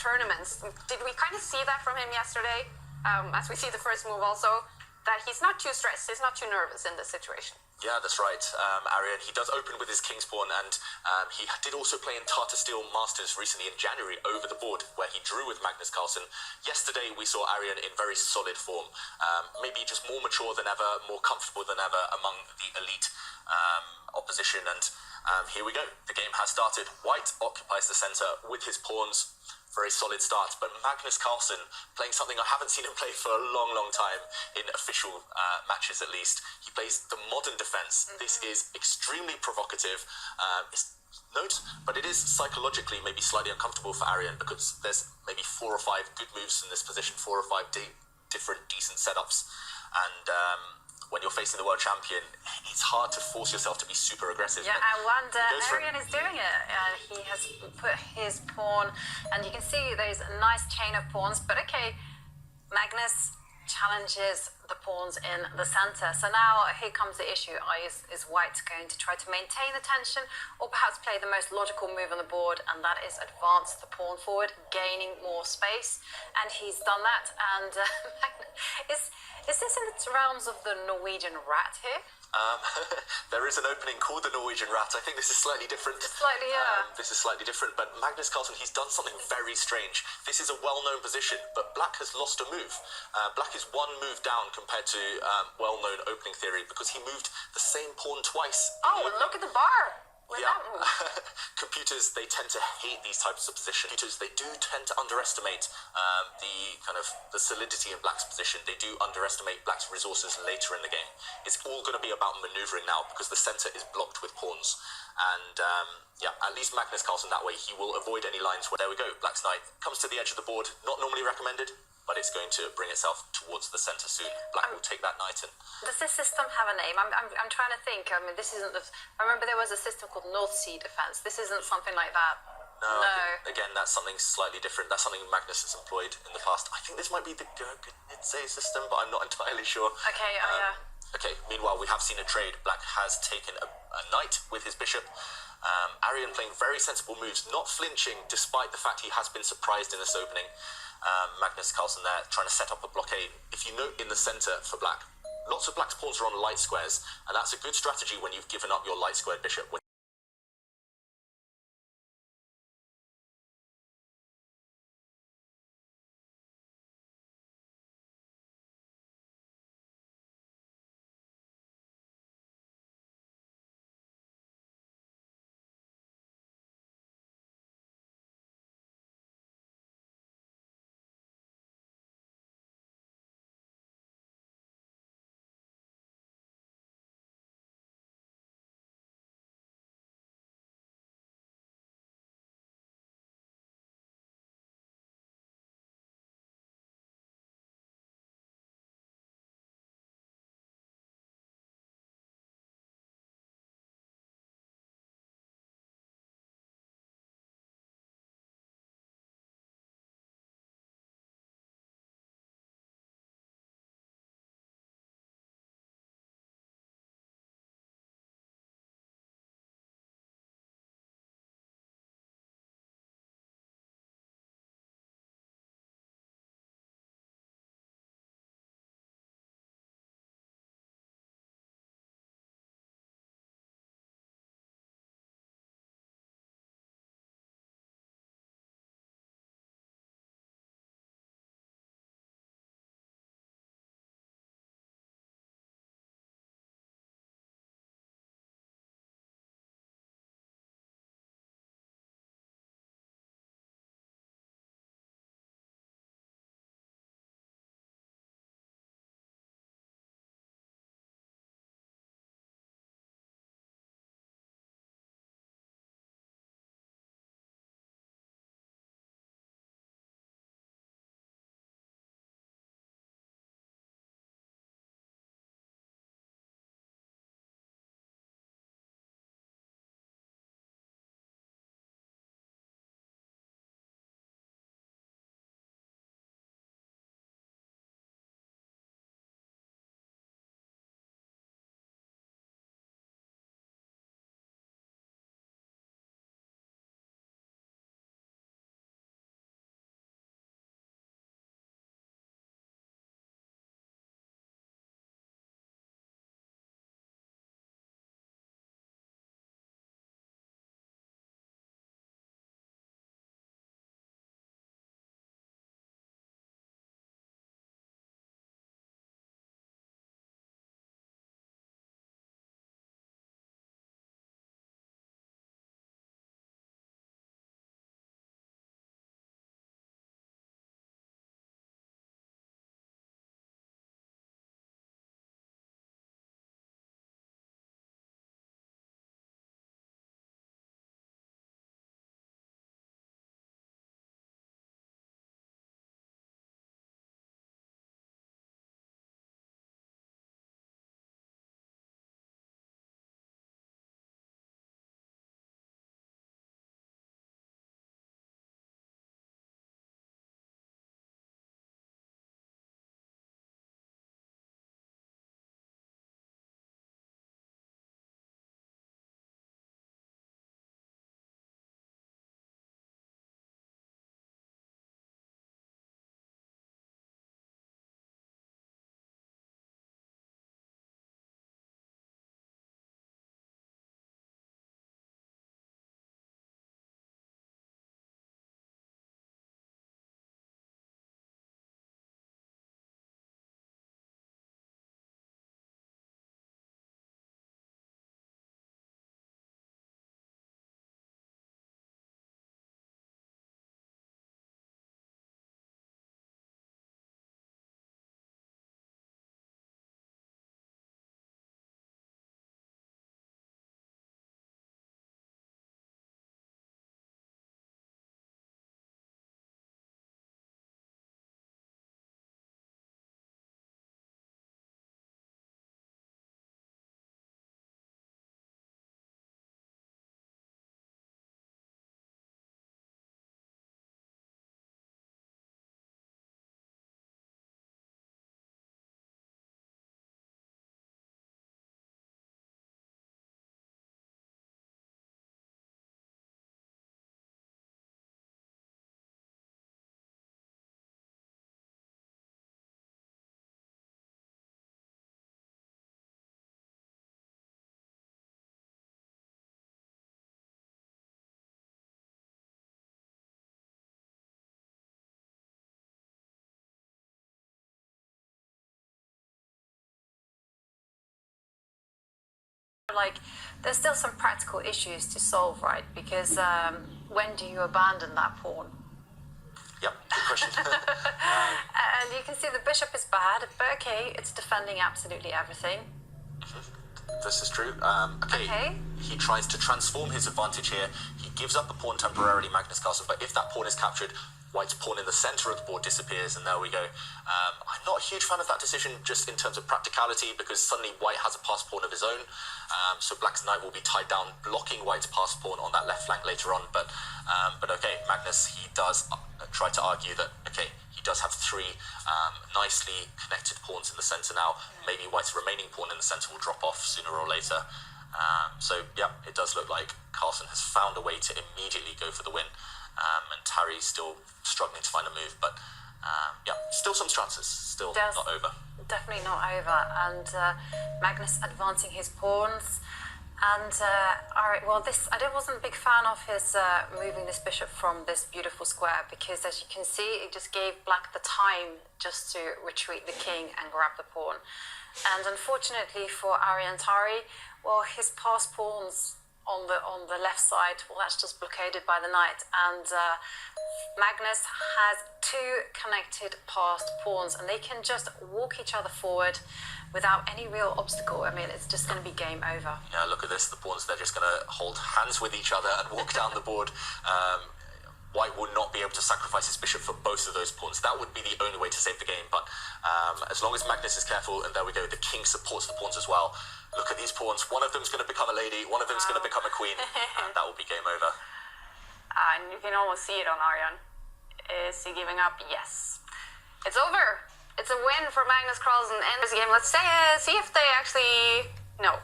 tournaments. Did we kind of see that from him yesterday? As we see the first move also, that he's not too stressed, he's not too nervous in this situation. Yeah, that's right, Aryan. He does open with his king's pawn, and he did also play in Tata Steel Masters recently in January over the board, where he drew with Magnus Carlsen. Yesterday, we saw Aryan in very solid form, maybe just more mature than ever, more comfortable than ever among the elite opposition, and here we go. The game has started. White occupies the center with his pawns. Very solid start, but Magnus Carlsen playing something I haven't seen him play for a long, long time in official matches at least. He plays the modern defense. This is extremely provocative. But it is psychologically maybe slightly uncomfortable for Aryan because there's maybe 4 or 5 good moves in this position, 4 or 5 different decent setups, and when you're facing the world champion, it's hard to force yourself to be super aggressive. Yeah, I wonder, Aryan is doing it. He has put his pawn, and you can see there's a nice chain of pawns, but okay, Magnus challenges the pawns in the center. So now here comes the issue. Is White going to try to maintain the tension, or perhaps play the most logical move on the board, and that is advance the pawn forward, gaining more space? And he's done that, and is this in the realms of the Norwegian rat here? There is an opening called the Norwegian rat. I think this is slightly different. Slightly, yeah. This is slightly different, but Magnus Carlsen, he's done something very strange. This is a well-known position, but Black has lost a move. Black is 1 move down compared to well-known opening theory because he moved the same pawn twice. Oh, look at the bar. Yeah, computers, they tend to hate these types of positions. Computers, they do tend to underestimate the solidity in Black's position. They do underestimate Black's resources later in the game. It's all going to be about maneuvering now because the center is blocked with pawns. And at least Magnus Carlsen that way, he will avoid any lines. There we go, Black's knight comes to the edge of the board. Not normally recommended, but it's going to bring itself towards the center soon. Black will take that knight in. Does this system have a name? I'm trying to think. I mean, this isn't. I remember there was a system called North Sea Defense. This isn't something like that. No. Again, that's something slightly different. That's something Magnus has employed in the past. I think this might be the Gurgenidze system, but I'm not entirely sure. Okay, yeah. Okay, meanwhile, we have seen a trade. Black has taken a knight with his bishop. Aryan playing very sensible moves, not flinching despite the fact he has been surprised in this opening. Magnus Carlsen there trying to set up a blockade. If you note in the center for Black, lots of Black's pawns are on light squares, and that's a good strategy when you've given up your light squared bishop. Like, there's still some practical issues to solve, right? Because when do you abandon that pawn? Yeah, good question. And you can see the bishop is bad, but okay, it's defending absolutely everything. This is true. Okay. He tries to transform his advantage here. He gives up a pawn temporarily, Magnus Carlsen, but if that pawn is captured, White's pawn in the center of the board disappears, and there we go. I'm not a huge fan of that decision, just in terms of practicality, because suddenly White has a passed pawn of his own. So Black's knight will be tied down, blocking White's passed pawn on that left flank later on. But okay, Magnus, he does try to argue that, okay, he does have three nicely connected pawns in the center now. Maybe White's remaining pawn in the center will drop off sooner or later. So yeah, it does look like Carlsen has found a way to immediately go for the win. And Tari's still struggling to find a move, but yeah, still some chances, still not over. Definitely not over, and Magnus advancing his pawns. And all right, well, I wasn't a big fan of his moving this bishop from this beautiful square, because as you can see, it just gave Black the time just to retreat the king and grab the pawn. And unfortunately for Aryan Tari, well, his passed pawns on the left side, well, that's just blockaded by the knight, and Magnus has two connected passed pawns, and they can just walk each other forward without any real obstacle. I mean, it's just going to be game over. Yeah, look at this. The pawns, they're just going to hold hands with each other and walk down the board. White would not be able to sacrifice his bishop for both of those pawns. That would be the only way to save the game. But as long as Magnus is careful, and there we go, the king supports the pawns as well. Look at these pawns. One of them's going to become a lady, one of them's going to become a queen, and that will be game over. And you can almost see it on Aryan. Is he giving up? Yes. It's over. It's a win for Magnus Carlsen. And this game, let's see if they actually... No.